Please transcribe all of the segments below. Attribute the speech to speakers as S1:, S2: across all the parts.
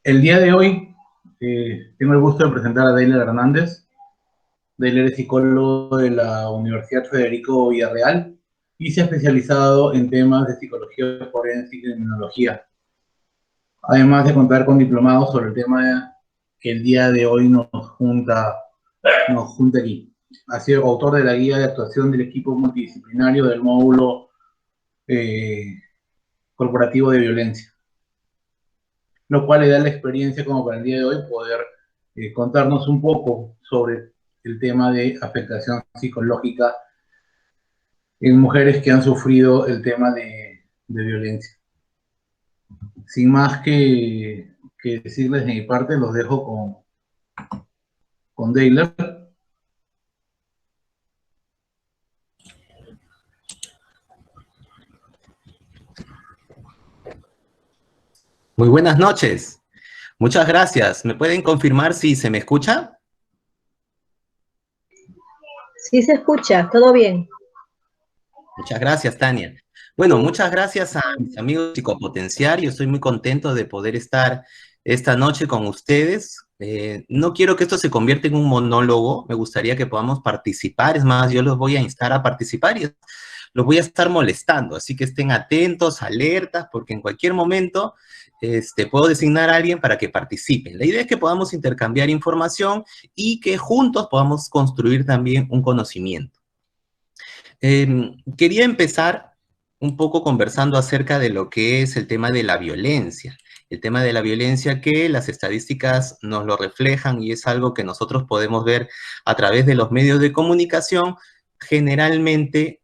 S1: El día de hoy tengo el gusto de presentar a Deiler Hernández. Deiler es psicólogo de la Universidad Federico Villarreal y se ha especializado en temas de psicología forense y criminología. Además de contar con diplomados sobre el tema que el día de hoy nos junta aquí. Ha sido autor de la guía de actuación del equipo multidisciplinario del módulo corporativo de violencia, lo cual le da la experiencia como para el día de hoy poder contarnos un poco sobre el tema de afectación psicológica en mujeres que han sufrido el tema de violencia. Sin más que decirles de mi parte, los dejo con Deiler.
S2: Muy buenas noches. Muchas gracias. ¿Me pueden confirmar si se me escucha?
S3: Sí se escucha, todo bien.
S2: Muchas gracias, Tania. Bueno, muchas gracias a mis amigos Psicopotenciar. Yo estoy muy contento de poder estar esta noche con ustedes. No quiero que esto se convierta en un monólogo. Me gustaría que podamos participar. Es más, yo los voy a instar a participar y los voy a estar molestando. Así que estén atentos, alertas, porque en cualquier momento puedo designar a alguien para que participen. La idea es que podamos intercambiar información y que juntos podamos construir también un conocimiento. Quería empezar un poco conversando acerca de lo que es el tema de la violencia. El tema de la violencia que las estadísticas nos lo reflejan y es algo que nosotros podemos ver a través de los medios de comunicación, generalmente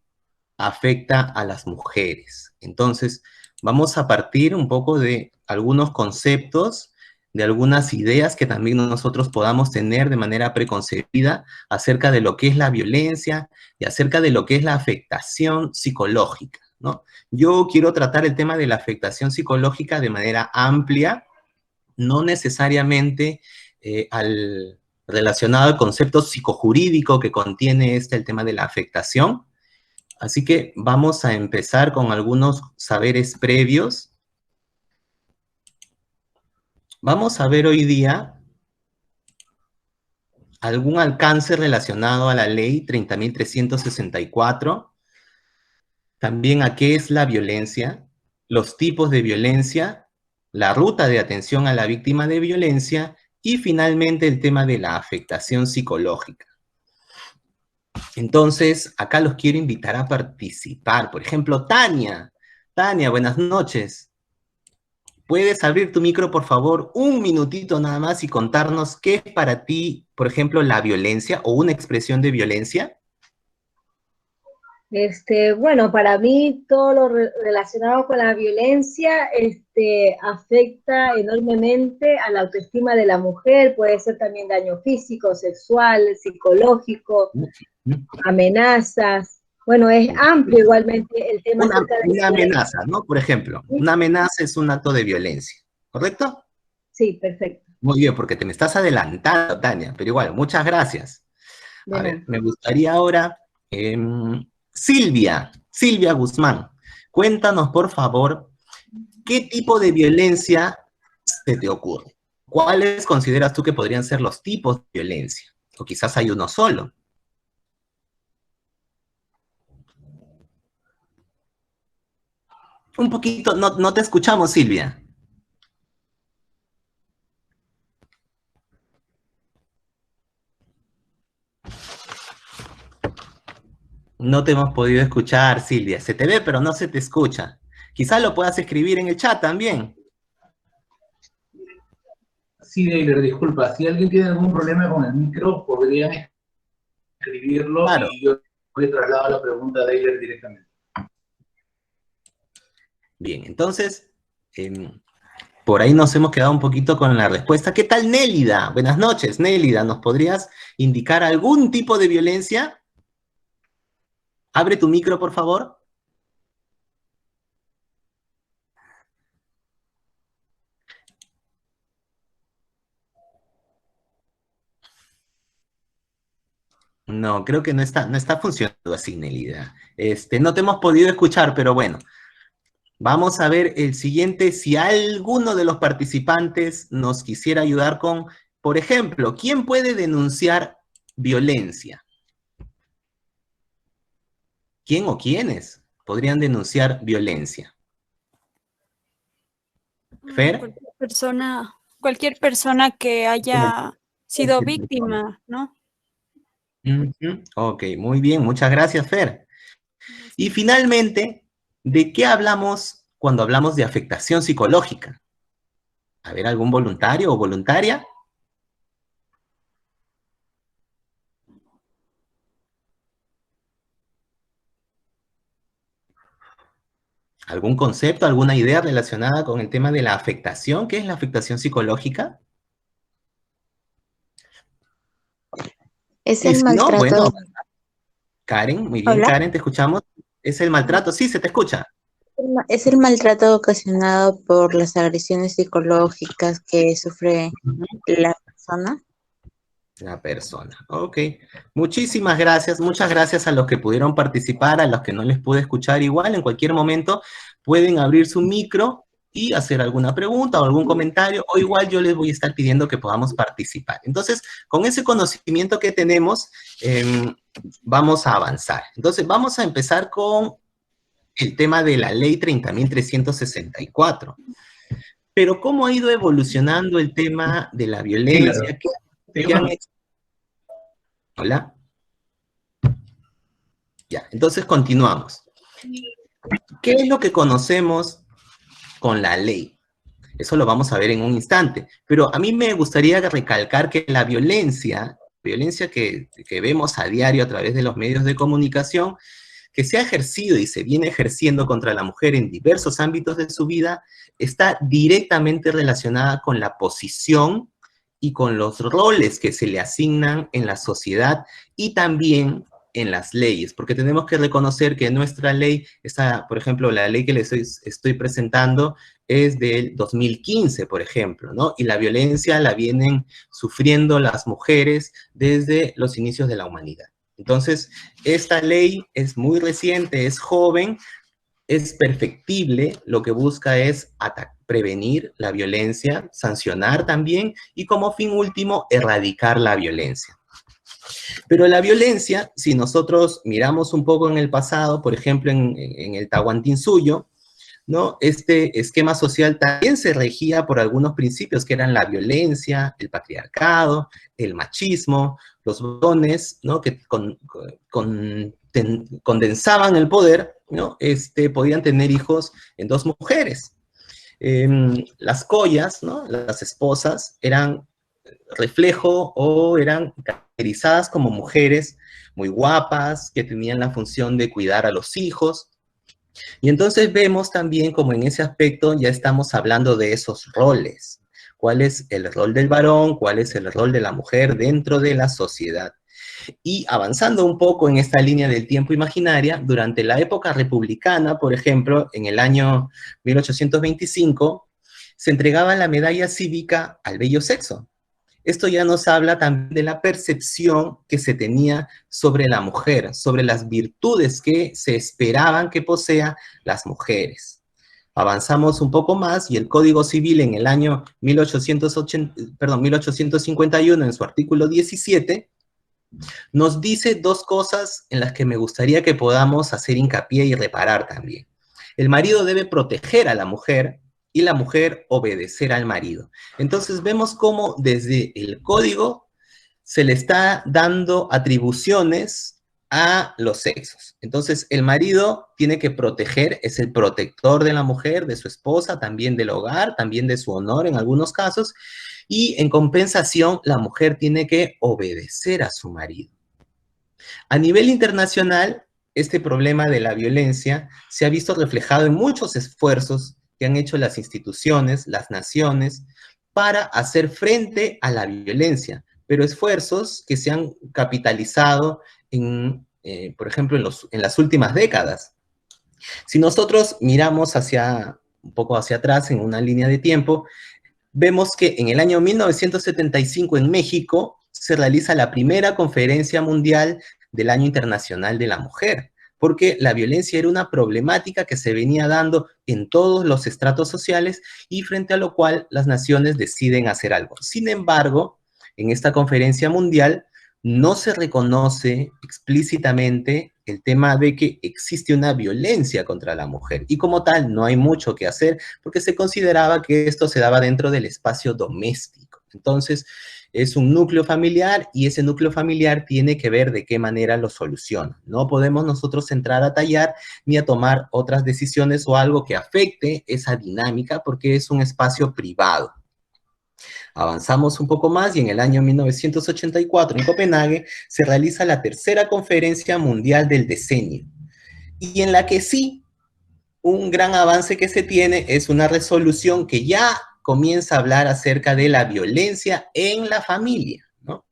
S2: afecta a las mujeres. Entonces, vamos a partir un poco de algunos conceptos, de algunas ideas que también nosotros podamos tener de manera preconcebida acerca de lo que es la violencia y acerca de lo que es la afectación psicológica, ¿no? Yo quiero tratar el tema de la afectación psicológica de manera amplia, no necesariamente relacionado al concepto psicojurídico que contiene el tema de la afectación. Así que vamos a empezar con algunos saberes previos. Vamos a ver hoy día algún alcance relacionado a la ley 30.364, también a qué es la violencia, los tipos de violencia, la ruta de atención a la víctima de violencia y finalmente el tema de la afectación psicológica. Entonces, acá los quiero invitar a participar. Por ejemplo, Tania. Tania, buenas noches. ¿Puedes abrir tu micro, por favor, un minutito nada más y contarnos qué es para ti, por ejemplo, la violencia o una expresión de violencia?
S3: Bueno, para mí todo lo relacionado con la violencia afecta enormemente a la autoestima de la mujer, puede ser también daño físico, sexual, psicológico, amenazas. Bueno, es amplio igualmente el tema.
S2: Una amenaza, ¿no? Por ejemplo, ¿sí? Una amenaza es un acto de violencia, ¿correcto?
S3: Sí, perfecto.
S2: Muy bien, porque te me estás adelantando, Tania, pero igual, muchas gracias. A ver, me gustaría ahora, Silvia Guzmán, cuéntanos, por favor, ¿qué tipo de violencia se te ocurre? ¿Cuáles consideras tú que podrían ser los tipos de violencia? O quizás hay uno solo. Un poquito, no te escuchamos, Silvia. No te hemos podido escuchar, Silvia. Se te ve, pero no se te escucha. Quizás lo puedas escribir en el chat también.
S1: Sí, Deiler, disculpa. Si alguien tiene algún problema con el micro, podrían escribirlo, claro, y yo voy a trasladar la pregunta a Deiler directamente.
S2: Bien, entonces, por ahí nos hemos quedado un poquito con la respuesta. ¿Qué tal, Nélida? Buenas noches, Nélida. ¿Nos podrías indicar algún tipo de violencia? Abre tu micro, por favor. No, creo que no está funcionando así, Nélida. No te hemos podido escuchar, pero bueno. Vamos a ver el siguiente, si alguno de los participantes nos quisiera ayudar con, por ejemplo, ¿quién puede denunciar violencia? ¿Quién o quiénes podrían denunciar violencia? ¿Fer?
S4: Cualquier persona que haya sido víctima, ¿no?
S2: Ok, muy bien, muchas gracias, Fer. Y finalmente, ¿de qué hablamos cuando hablamos de afectación psicológica? A ver, ¿algún voluntario o voluntaria? ¿Algún concepto, alguna idea relacionada con el tema de la afectación? ¿Qué es la afectación psicológica?
S5: Es
S2: Y
S5: el
S2: si no, bueno,
S5: maltrato.
S2: Karen, muy bien,
S5: Hola.
S2: Karen, te escuchamos. ¿Es el maltrato? Sí, se te escucha.
S5: Es el maltrato ocasionado por las agresiones psicológicas que sufre la persona.
S2: La persona, ok. Muchísimas gracias, muchas gracias a los que pudieron participar, a los que no les pude escuchar igual, en cualquier momento pueden abrir su micro y hacer alguna pregunta o algún comentario, o igual yo les voy a estar pidiendo que podamos participar. Entonces, con ese conocimiento que tenemos, vamos a avanzar. Entonces, vamos a empezar con el tema de la ley 30.364. Pero, ¿cómo ha ido evolucionando el tema de la violencia? ¿Qué han hecho? Hola. Ya, entonces continuamos. ¿Qué es lo que conocemos con la ley? Eso lo vamos a ver en un instante. Pero a mí me gustaría recalcar que la violencia que vemos a diario a través de los medios de comunicación, que se ha ejercido y se viene ejerciendo contra la mujer en diversos ámbitos de su vida, está directamente relacionada con la posición y con los roles que se le asignan en la sociedad y también en las leyes, porque tenemos que reconocer que nuestra ley, por ejemplo, la ley que les estoy presentando es del 2015, por ejemplo, ¿no? Y la violencia la vienen sufriendo las mujeres desde los inicios de la humanidad. Entonces, esta ley es muy reciente, es joven, es perfectible, lo que busca es prevenir la violencia, sancionar también, y como fin último, erradicar la violencia. Pero la violencia, si nosotros miramos un poco en el pasado, por ejemplo, en el Tahuantinsuyo, ¿no? Este esquema social también se regía por algunos principios que eran la violencia, el patriarcado, el machismo, los varones, ¿no? Que condensaban el poder, ¿no? Podían tener hijos en dos mujeres. Las collas, ¿no? Las esposas, eran reflejo o eran caracterizadas como mujeres muy guapas, que tenían la función de cuidar a los hijos. Y entonces vemos también como en ese aspecto ya estamos hablando de esos roles. ¿Cuál es el rol del varón? ¿Cuál es el rol de la mujer dentro de la sociedad? Y avanzando un poco en esta línea del tiempo imaginaria, durante la época republicana, por ejemplo, en el año 1825, se entregaba la medalla cívica al bello sexo. Esto ya nos habla también de la percepción que se tenía sobre la mujer, sobre las virtudes que se esperaban que posea las mujeres. Avanzamos un poco más y el Código Civil en el año 1851, en su artículo 17, nos dice dos cosas en las que me gustaría que podamos hacer hincapié y reparar también. El marido debe proteger a la mujer y la mujer obedecer al marido. Entonces vemos cómo desde el código se le está dando atribuciones a los sexos. Entonces el marido tiene que proteger, es el protector de la mujer, de su esposa, también del hogar, también de su honor en algunos casos, y en compensación la mujer tiene que obedecer a su marido. A nivel internacional, este problema de la violencia se ha visto reflejado en muchos esfuerzos que han hecho las instituciones, las naciones, para hacer frente a la violencia, pero esfuerzos que se han capitalizado por ejemplo, en las últimas décadas. Si nosotros miramos un poco hacia atrás en una línea de tiempo, vemos que en el año 1975 en México se realiza la primera conferencia mundial del Año Internacional de la Mujer. porque la violencia era una problemática que se venía dando en todos los estratos sociales y frente a lo cual las naciones deciden hacer algo. Sin embargo, en esta conferencia mundial no se reconoce explícitamente el tema de que existe una violencia contra la mujer y como tal no hay mucho que hacer porque se consideraba que esto se daba dentro del espacio doméstico. Entonces, es un núcleo familiar y ese núcleo familiar tiene que ver de qué manera lo soluciona. No podemos nosotros entrar a tallar ni a tomar otras decisiones o algo que afecte esa dinámica porque es un espacio privado. Avanzamos un poco más y en el año 1984 en Copenhague se realiza la tercera conferencia mundial del decenio y en la que sí, un gran avance que se tiene es una resolución que ya comienza a hablar acerca de la violencia en la familia, ¿no?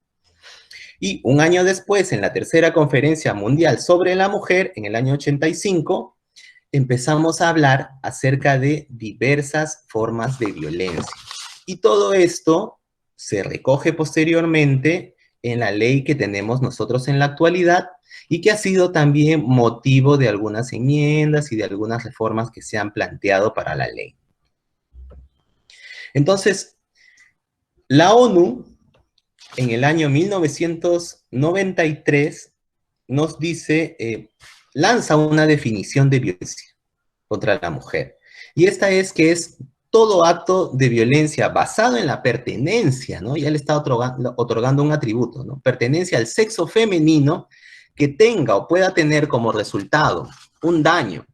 S2: Y un año después, en la tercera conferencia mundial sobre la mujer, en el año 85, empezamos a hablar acerca de diversas formas de violencia. Y todo esto se recoge posteriormente en la ley que tenemos nosotros en la actualidad y que ha sido también motivo de algunas enmiendas y de algunas reformas que se han planteado para la ley. Entonces, la ONU, en el año 1993, nos dice, lanza una definición de violencia contra la mujer. Y esta es que es todo acto de violencia basado en la pertenencia, ¿no? Ya le está otorgando un atributo, ¿no? Pertenencia al sexo femenino que tenga o pueda tener como resultado un daño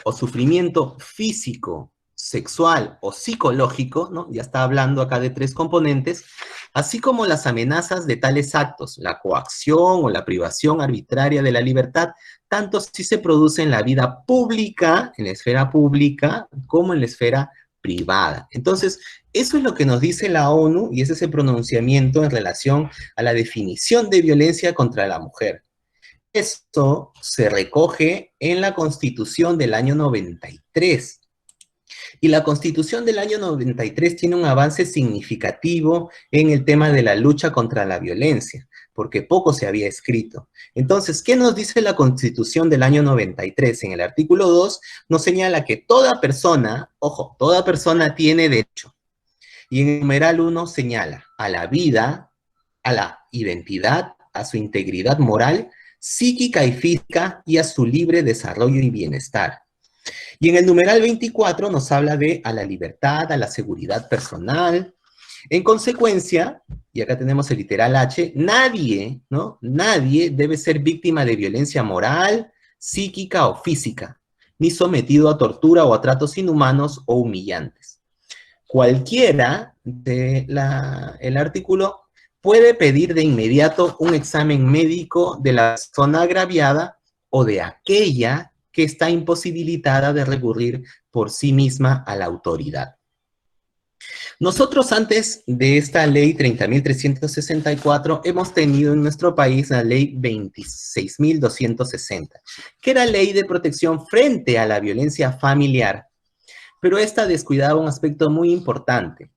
S2: o sufrimiento físico, sexual o psicológico, ¿no? Ya está hablando acá de 3 componentes, así como las amenazas de tales actos, la coacción o la privación arbitraria de la libertad, tanto si se produce en la vida pública, en la esfera pública, como en la esfera privada. Entonces, eso es lo que nos dice la ONU y ese es el pronunciamiento en relación a la definición de violencia contra la mujer. Esto se recoge en la Constitución del año 93. Y la Constitución del año 93 tiene un avance significativo en el tema de la lucha contra la violencia, porque poco se había escrito. Entonces, ¿qué nos dice la Constitución del año 93? En el artículo 2 nos señala que toda persona, ojo, toda persona tiene derecho. Y en el numeral 1 señala a la vida, a la identidad, a su integridad moral, psíquica y física y a su libre desarrollo y bienestar. Y en el numeral 24 nos habla de a la libertad, a la seguridad personal. En consecuencia, y acá tenemos el literal H, nadie, ¿no? Nadie debe ser víctima de violencia moral, psíquica o física, ni sometido a tortura o a tratos inhumanos o humillantes. Cualquiera del artículo puede pedir de inmediato un examen médico de la persona agraviada o de aquella que está imposibilitada de recurrir por sí misma a la autoridad. Nosotros antes de esta ley 30.364 hemos tenido en nuestro país la ley 26.260, que era ley de protección frente a la violencia familiar, pero esta descuidaba un aspecto muy importante,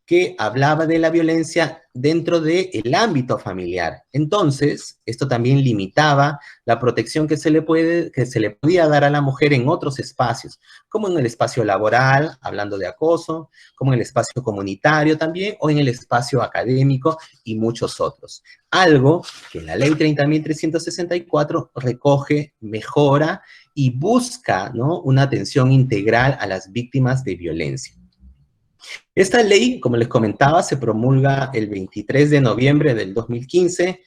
S2: que hablaba de la violencia dentro del ámbito familiar. Entonces, esto también limitaba la protección que se le podía dar a la mujer en otros espacios, como en el espacio laboral, hablando de acoso, como en el espacio comunitario también, o en el espacio académico y muchos otros. Algo que la ley 30.364 recoge, mejora y busca, ¿no?, una atención integral a las víctimas de violencia. Esta ley, como les comentaba, se promulga el 23 de noviembre del 2015,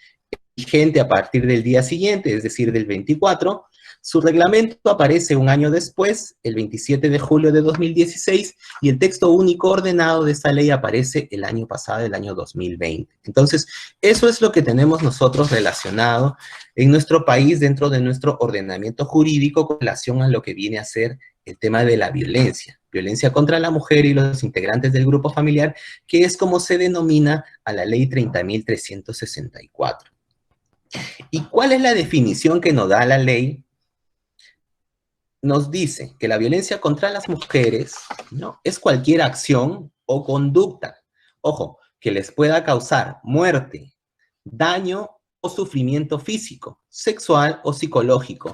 S2: vigente a partir del día siguiente, es decir, del 24. Su reglamento aparece un año después, el 27 de julio de 2016, y el texto único ordenado de esta ley aparece el año pasado, el año 2020. Entonces, eso es lo que tenemos nosotros relacionado en nuestro país, dentro de nuestro ordenamiento jurídico, con relación a lo que viene a ser el tema de la violencia contra la mujer y los integrantes del grupo familiar, que es como se denomina a la ley 30.364. ¿Y cuál es la definición que nos da la ley? Nos dice que la violencia contra las mujeres, ¿no?, es cualquier acción o conducta, ojo, que les pueda causar muerte, daño o sufrimiento físico, sexual o psicológico,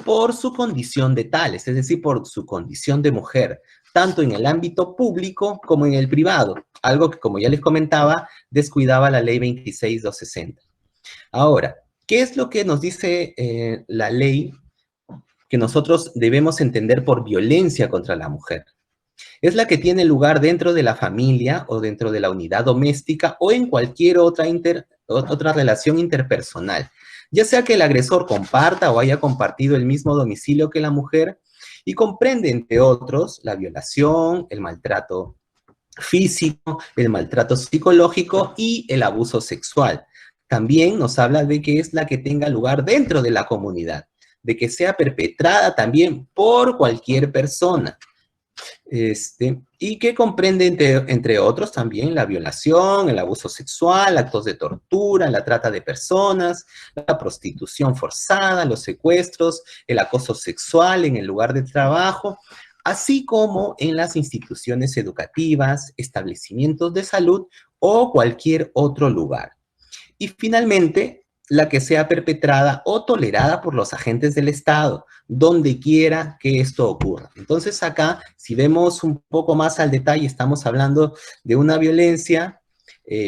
S2: por su condición de tales, es decir, por su condición de mujer, tanto en el ámbito público como en el privado, algo que, como ya les comentaba, descuidaba la ley 26.260. Ahora, ¿qué es lo que nos dice la ley que nosotros debemos entender por violencia contra la mujer? Es la que tiene lugar dentro de la familia o dentro de la unidad doméstica o en cualquier otra relación interpersonal, ya sea que el agresor comparta o haya compartido el mismo domicilio que la mujer, y comprende, entre otros, la violación, el maltrato físico, el maltrato psicológico y el abuso sexual. También nos habla de que es la que tenga lugar dentro de la comunidad, de que sea perpetrada también por cualquier persona. Y que comprende, entre otros, también la violación, el abuso sexual, actos de tortura, la trata de personas, la prostitución forzada, los secuestros, el acoso sexual en el lugar de trabajo, así como en las instituciones educativas, establecimientos de salud o cualquier otro lugar. Y finalmente, la que sea perpetrada o tolerada por los agentes del Estado, donde quiera que esto ocurra. Entonces acá, si vemos un poco más al detalle, estamos hablando de una violencia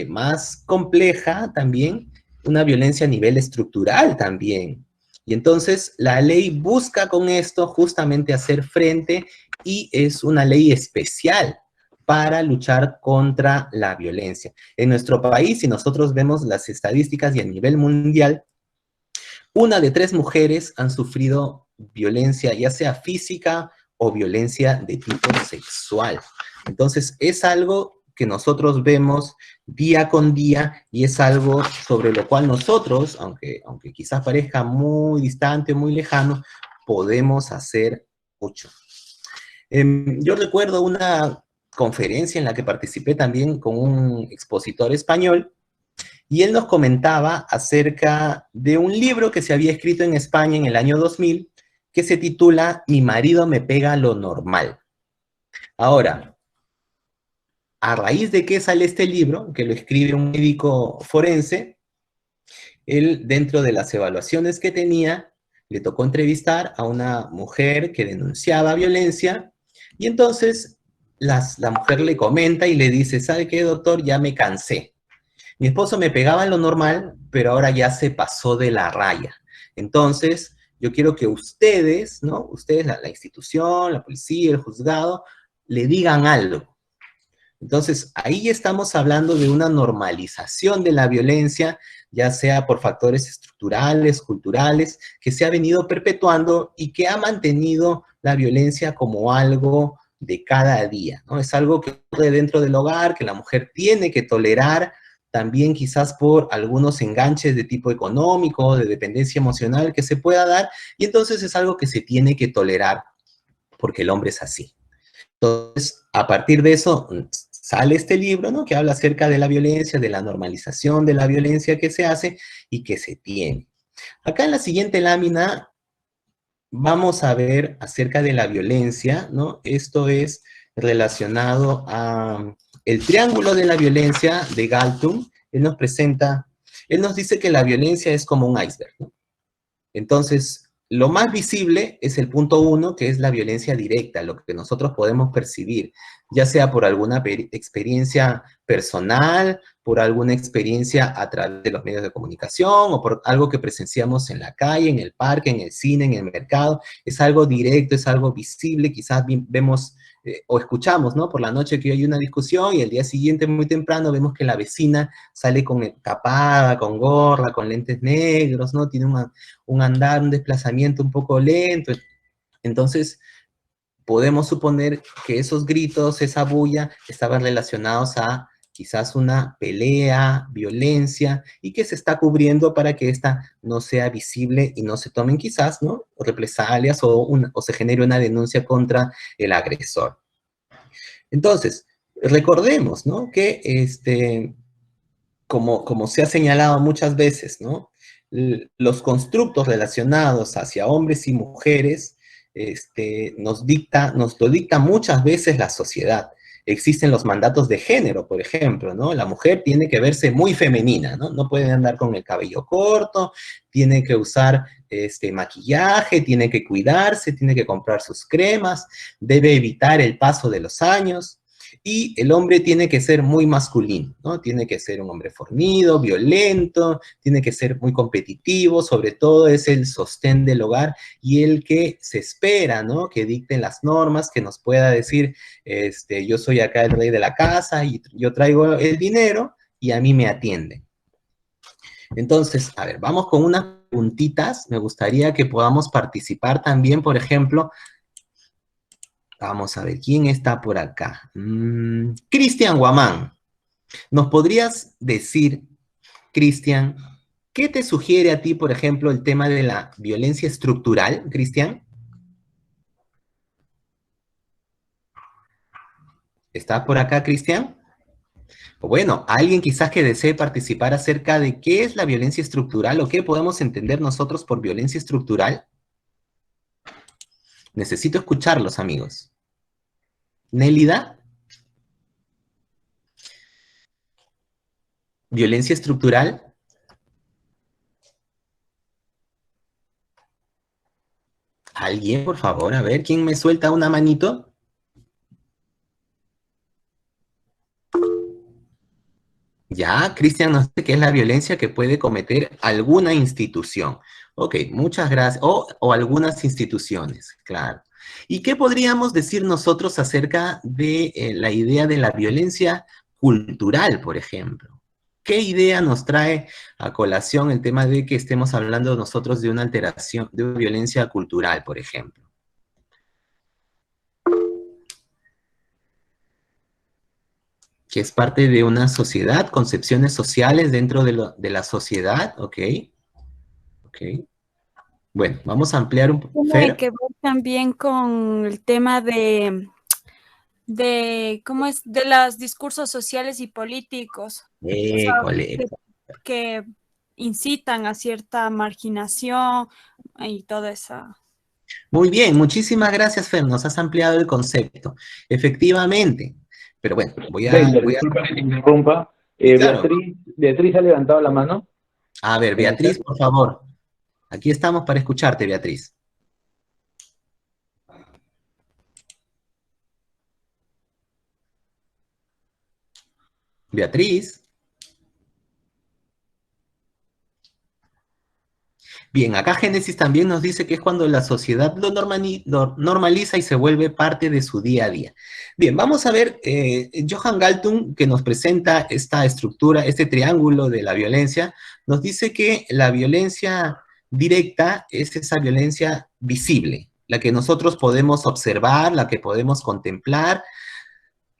S2: más compleja también, una violencia a nivel estructural también. Y entonces la ley busca con esto justamente hacer frente, y es una ley especial para luchar contra la violencia. En nuestro país, si nosotros vemos las estadísticas y a nivel mundial, 1 de 3 mujeres han sufrido violencia, ya sea física o violencia de tipo sexual. Entonces, es algo que nosotros vemos día con día y es algo sobre lo cual nosotros, aunque quizás parezca muy distante o muy lejano, podemos hacer mucho. Yo recuerdo una conferencia en la que participé también con un expositor español, y él nos comentaba acerca de un libro que se había escrito en España en el año 2000, que se titula Mi marido me pega lo normal. Ahora, a raíz de que sale este libro, que lo escribe un médico forense, él, dentro de las evaluaciones que tenía, le tocó entrevistar a una mujer que denunciaba violencia, y entonces la mujer le comenta y le dice, ¿sabe qué, doctor? Ya me cansé. Mi esposo me pegaba lo normal, pero ahora ya se pasó de la raya. Entonces, yo quiero que ustedes, ¿no? Ustedes, la institución, la policía, el juzgado, le digan algo. Entonces, ahí estamos hablando de una normalización de la violencia, ya sea por factores estructurales, culturales, que se ha venido perpetuando y que ha mantenido la violencia como algo de cada día, ¿no? Es algo que ocurre dentro del hogar, que la mujer tiene que tolerar, también quizás por algunos enganches de tipo económico, de dependencia emocional que se pueda dar, y entonces es algo que se tiene que tolerar, porque el hombre es así. Entonces, a partir de eso, sale este libro, ¿no?, que habla acerca de la violencia, de la normalización de la violencia que se hace y que se tiene. Acá en la siguiente lámina vamos a ver acerca de la violencia, ¿no? Esto es relacionado a el triángulo de la violencia de Galtung. Él nos dice que la violencia es como un iceberg, ¿no? Entonces, lo más visible es el punto 1, que es la violencia directa, lo que nosotros podemos percibir, ya sea por alguna experiencia personal, por alguna experiencia a través de los medios de comunicación, o por algo que presenciamos en la calle, en el parque, en el cine, en el mercado. Es algo directo, es algo visible, quizás vemos o escuchamos, ¿no?, por la noche que hay una discusión y el día siguiente muy temprano vemos que la vecina sale tapada, con gorra, con lentes negros, ¿no? Tiene un andar, un desplazamiento un poco lento. Entonces, podemos suponer que esos gritos, esa bulla, estaban relacionados a quizás una pelea, violencia, y que se está cubriendo para que esta no sea visible y no se tomen quizás, ¿no?, represalias o se genere una denuncia contra el agresor. Entonces, recordemos, ¿no?, que como se ha señalado muchas veces, ¿no?, los constructos relacionados hacia hombres y mujeres nos lo dicta muchas veces la sociedad. existen los mandatos de género, por ejemplo, ¿no? La mujer tiene que verse muy femenina, ¿no? No puede andar con el cabello corto, tiene que usar maquillaje, tiene que cuidarse, tiene que comprar sus cremas, debe evitar el paso de los años, y el hombre tiene que ser muy masculino, ¿no? Tiene que ser un hombre fornido, violento, tiene que ser muy competitivo, sobre todo es el sostén del hogar y el que se espera, ¿no? Que dicten las normas, que nos pueda decir, yo soy acá el rey de la casa y yo traigo el dinero y a mí me atienden. Entonces, a ver, vamos con unas puntitas. Me gustaría que podamos participar también, por ejemplo. Vamos a ver, ¿quién está por acá? Cristian Guamán. ¿Nos podrías decir, Cristian, qué te sugiere a ti, por ejemplo, el tema de la violencia estructural, Cristian? ¿Estás por acá, Cristian? Bueno, alguien quizás que desee participar acerca de qué es la violencia estructural o qué podemos entender nosotros por violencia estructural. Necesito escucharlos, amigos. Nélida. ¿Violencia estructural? ¿Alguien, por favor? A ver, ¿quién me suelta una manito? Ya, Cristian nos dice que es la violencia que puede cometer alguna institución. Ok, muchas gracias. O algunas instituciones, claro. ¿Y qué podríamos decir nosotros acerca de la idea de la violencia cultural, por ejemplo? ¿Qué idea nos trae a colación el tema de que estemos hablando nosotros de una alteración, de una violencia cultural, por ejemplo? Que es parte de una sociedad, concepciones sociales dentro de la sociedad, ¿ok? Ok. Bueno, vamos a ampliar un poco.
S4: Tiene que ver también con el tema de ¿cómo es? De los discursos sociales y políticos. O sea, que incitan a cierta marginación y toda esa.
S2: Muy bien, muchísimas gracias, Fer, nos has ampliado el concepto. Efectivamente, pero bueno, voy a...
S1: Disculpa que te interrumpa.
S2: Claro.
S1: Beatriz ha levantado la mano.
S2: A ver, Beatriz, por favor. Aquí estamos para escucharte, Beatriz. Beatriz. Bien, acá Génesis también nos dice que es cuando la sociedad lo normaliza y se vuelve parte de su día a día. Bien, vamos a ver Johan Galtung, que nos presenta esta estructura, este triángulo de la violencia, nos dice que la violencia directa es esa violencia visible, la que nosotros podemos observar, la que podemos contemplar,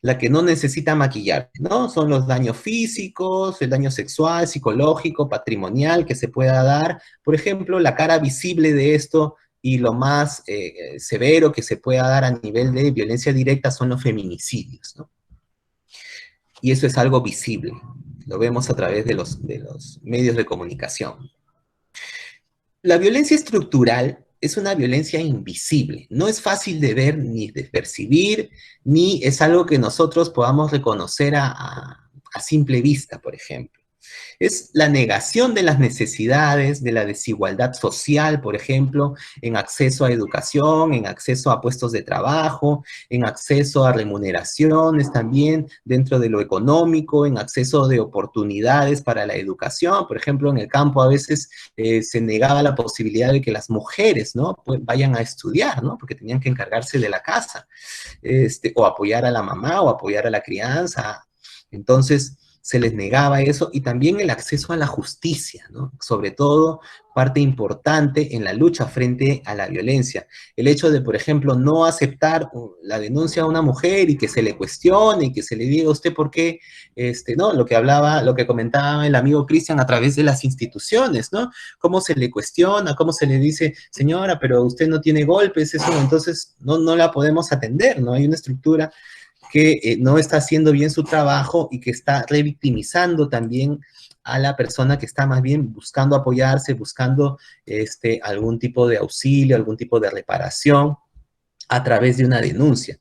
S2: la que no necesita maquillar, ¿no? Son los daños físicos, el daño sexual, psicológico, patrimonial que se pueda dar. Por ejemplo, la cara visible de esto y lo más severo que se pueda dar a nivel de violencia directa son los feminicidios, ¿no? Y eso es algo visible, lo vemos a través de los medios de comunicación. La violencia estructural es una violencia invisible, no es fácil de ver ni de percibir, ni es algo que nosotros podamos reconocer a simple vista, por ejemplo. Es la negación de las necesidades, de la desigualdad social, por ejemplo, en acceso a educación, en acceso a puestos de trabajo, en acceso a remuneraciones también dentro de lo económico, en acceso de oportunidades para la educación. Por ejemplo, en el campo a veces se negaba la posibilidad de que las mujeres, ¿no?, pues vayan a estudiar, ¿no?, porque tenían que encargarse de la casa, o apoyar a la mamá o apoyar a la crianza. Entonces, se les negaba eso, y también el acceso a la justicia, ¿no? Sobre todo, parte importante en la lucha frente a la violencia. El hecho de, por ejemplo, no aceptar la denuncia a una mujer y que se le cuestione y que se le diga a usted por qué, ¿no? Lo que comentaba el amigo Cristian a través de las instituciones, ¿no? Cómo se le cuestiona, cómo se le dice, señora, pero usted no tiene golpes, eso, entonces no la podemos atender, ¿no? Hay una estructura que no está haciendo bien su trabajo y que está revictimizando también a la persona que está más bien buscando apoyarse, buscando algún tipo de auxilio, algún tipo de reparación a través de una denuncia.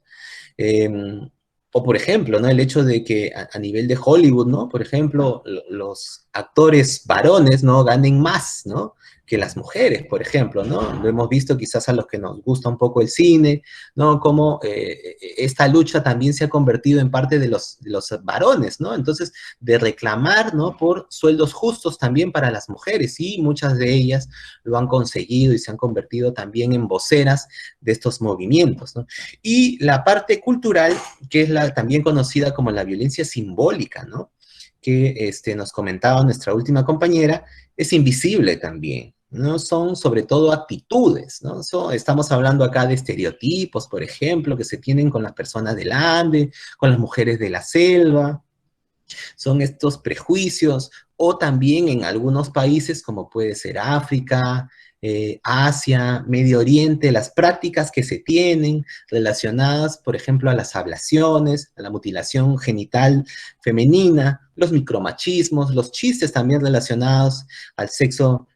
S2: O por ejemplo, ¿no? El hecho de que a nivel de Hollywood, ¿no? Por ejemplo, los actores varones, ¿no? Ganen más, ¿no? Que las mujeres, por ejemplo, ¿no? Lo hemos visto quizás a los que nos gusta un poco el cine, ¿no? Como esta lucha también se ha convertido en parte de los varones, ¿no? Entonces, de reclamar, ¿no? Por sueldos justos también para las mujeres, y muchas de ellas lo han conseguido y se han convertido también en voceras de estos movimientos, ¿no? Y la parte cultural, que es la también conocida como la violencia simbólica, ¿no? Que nos comentaba nuestra última compañera, es invisible también, ¿no? Son sobre todo actitudes, ¿no? Estamos hablando acá de estereotipos, por ejemplo, que se tienen con las personas del Ande, con las mujeres de la selva, son estos prejuicios, o también en algunos países, como puede ser África, Asia, Medio Oriente, las prácticas que se tienen relacionadas, por ejemplo, a las ablaciones, a la mutilación genital femenina, los micromachismos, los chistes también relacionados al sexo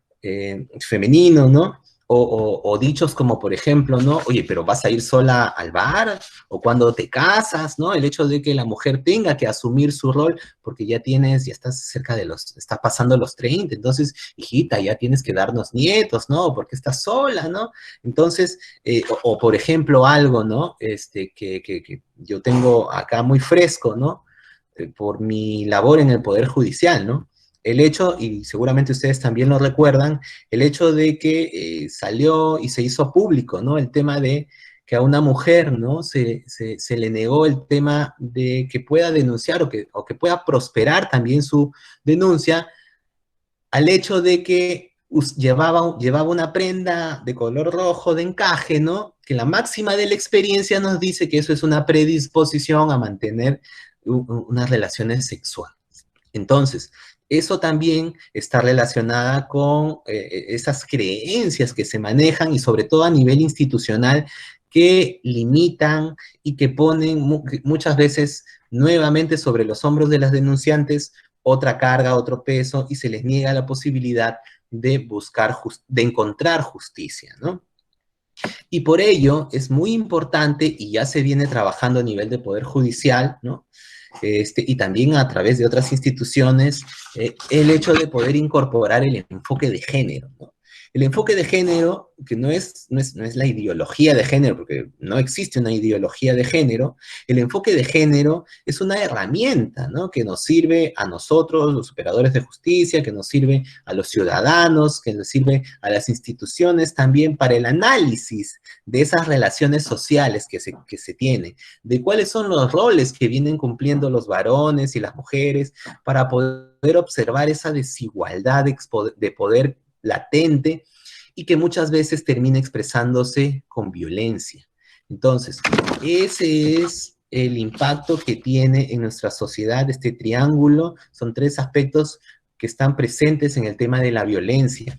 S2: femenino, ¿no? O dichos como, por ejemplo, ¿no? Oye, pero ¿vas a ir sola al bar? O cuando te casas, ¿no? El hecho de que la mujer tenga que asumir su rol, porque ya estás cerca de estás pasando los 30, entonces, hijita, ya tienes que darnos nietos, ¿no? Porque estás sola, ¿no? Entonces, o por ejemplo, algo, ¿no? Que yo tengo acá muy fresco, ¿no? Por mi labor en el Poder Judicial, ¿no? El hecho, y seguramente ustedes también lo recuerdan, el hecho de que salió y se hizo público, ¿no? El tema de que a una mujer, ¿no? Se le negó el tema de que pueda denunciar o que pueda prosperar también su denuncia, al hecho de que llevaba una prenda de color rojo de encaje, ¿no? Que la máxima de la experiencia nos dice que eso es una predisposición a mantener unas relaciones sexuales. Entonces, eso también está relacionada con esas creencias que se manejan, y sobre todo a nivel institucional, que limitan y que ponen muchas veces nuevamente sobre los hombros de las denunciantes otra carga, otro peso, y se les niega la posibilidad de de encontrar justicia, ¿no? Y por ello es muy importante, y ya se viene trabajando a nivel de Poder Judicial, ¿no? Y también a través de otras instituciones, el hecho de poder incorporar el enfoque de género, ¿no? El enfoque de género, que no es la ideología de género, porque no existe una ideología de género, el enfoque de género es una herramienta, ¿no? Que nos sirve a nosotros, los operadores de justicia, que nos sirve a los ciudadanos, que nos sirve a las instituciones también para el análisis de esas relaciones sociales que se tienen, de cuáles son los roles que vienen cumpliendo los varones y las mujeres, para poder observar esa desigualdad de poder latente, y que muchas veces termina expresándose con violencia. Entonces, ese es el impacto que tiene en nuestra sociedad este triángulo. Son 3 aspectos que están presentes en el tema de la violencia.